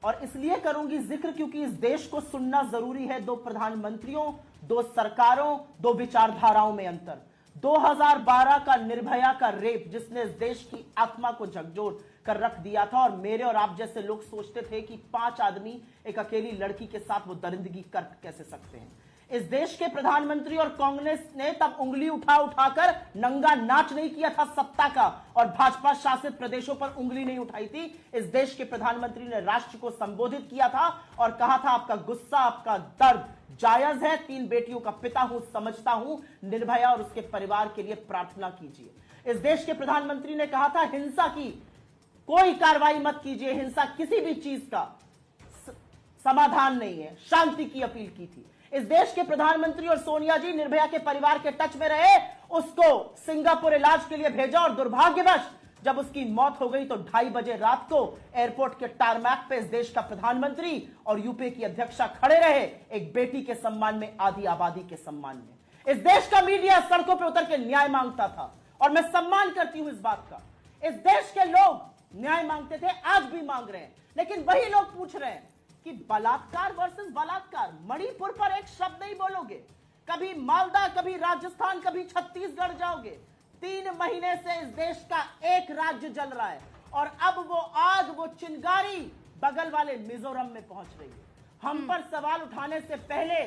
और इसलिए करूंगी जिक्र क्योंकि इस देश को सुनना जरूरी है। दो प्रधानमंत्रियों, दो सरकारों, दो विचारधाराओं में अंतर। 2012 का निर्भया का रेप जिसने इस देश की आत्मा को झकझोर कर रख दिया था, और मेरे और आप जैसे लोग सोचते थे कि 5 आदमी एक अकेली लड़की के साथ वो दरिंदगी कर कैसे सकते हैं। इस देश के प्रधानमंत्री और कांग्रेस ने तब उंगली उठाकर नंगा नाच नहीं किया था सत्ता का, और भाजपा शासित प्रदेशों पर उंगली नहीं उठाई थी। इस देश के प्रधानमंत्री ने राष्ट्र को संबोधित किया था और कहा था आपका गुस्सा, आपका दर्द जायज है, 3 बेटियों का पिता हूं, समझता हूं, निर्भया और उसके परिवार के लिए प्रार्थना कीजिए। इस देश के प्रधानमंत्री ने कहा था हिंसा की कोई कार्रवाई मत कीजिए, हिंसा किसी भी चीज का समाधान नहीं है, शांति की अपील की थी। इस देश के प्रधानमंत्री और सोनिया जी निर्भया के परिवार के टच में रहे, उसको सिंगापुर इलाज के लिए भेजा, और दुर्भाग्यवश जब उसकी मौत हो गई तो 2:30 बजे रात को एयरपोर्ट के टारमैक पे इस देश का प्रधानमंत्री और यूपीए की अध्यक्षा खड़े रहे, एक बेटी के सम्मान में, आधी आबादी के सम्मान में। इस देश का मीडिया सड़कों पर उतर के न्याय मांगता था, और मैं सम्मान करती हूं इस बात का। इस देश के लोग न्याय मांगते थे, आज भी मांग रहे हैं, लेकिन वही लोग पूछ रहे हैं कि बलात्कार वर्सेस बलात्कार, मणिपुर पर एक शब्द नहीं बोलोगे, कभी मालदा, कभी राजस्थान, कभी छत्तीसगढ़ जाओगे। 3 महीने से इस देश का एक राज्य जल रहा है, और अब वो आग, वो चिंगारी बगल वाले मिजोरम में पहुंच रही है। हम पर सवाल उठाने से पहले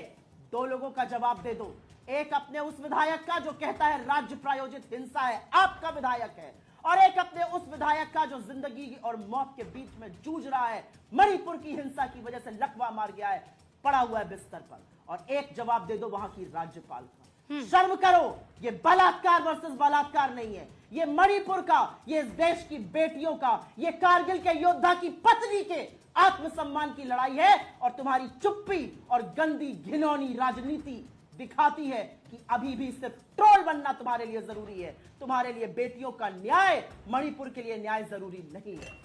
2 लोगों का जवाब दे दो। एक अपने उस विधायक का जो कहता है राज्य प्रायोजित हिंसा है, आपका विधायक है, और एक अपने उस विधायक का जो जिंदगी और मौत के बीच में जूझ रहा है, मणिपुर की हिंसा की वजह से लकवा मार गया है, पड़ा हुआ है बिस्तर पर। और एक जवाब दे दो वहां की राज्यपाल का। शर्म करो, ये बलात्कार वर्सेस बलात्कार नहीं है, ये मणिपुर का, ये इस देश की बेटियों का, ये कारगिल के योद्धा की पत्नी के आत्मसम्मान की लड़ाई है। और तुम्हारी चुप्पी और गंदी घिनौनी राजनीति दिखाती है कि अभी भी सिर्फ ट्रोल बनना तुम्हारे लिए जरूरी है। तुम्हारे लिए बेटियों का न्याय, मणिपुर के लिए न्याय जरूरी नहीं है।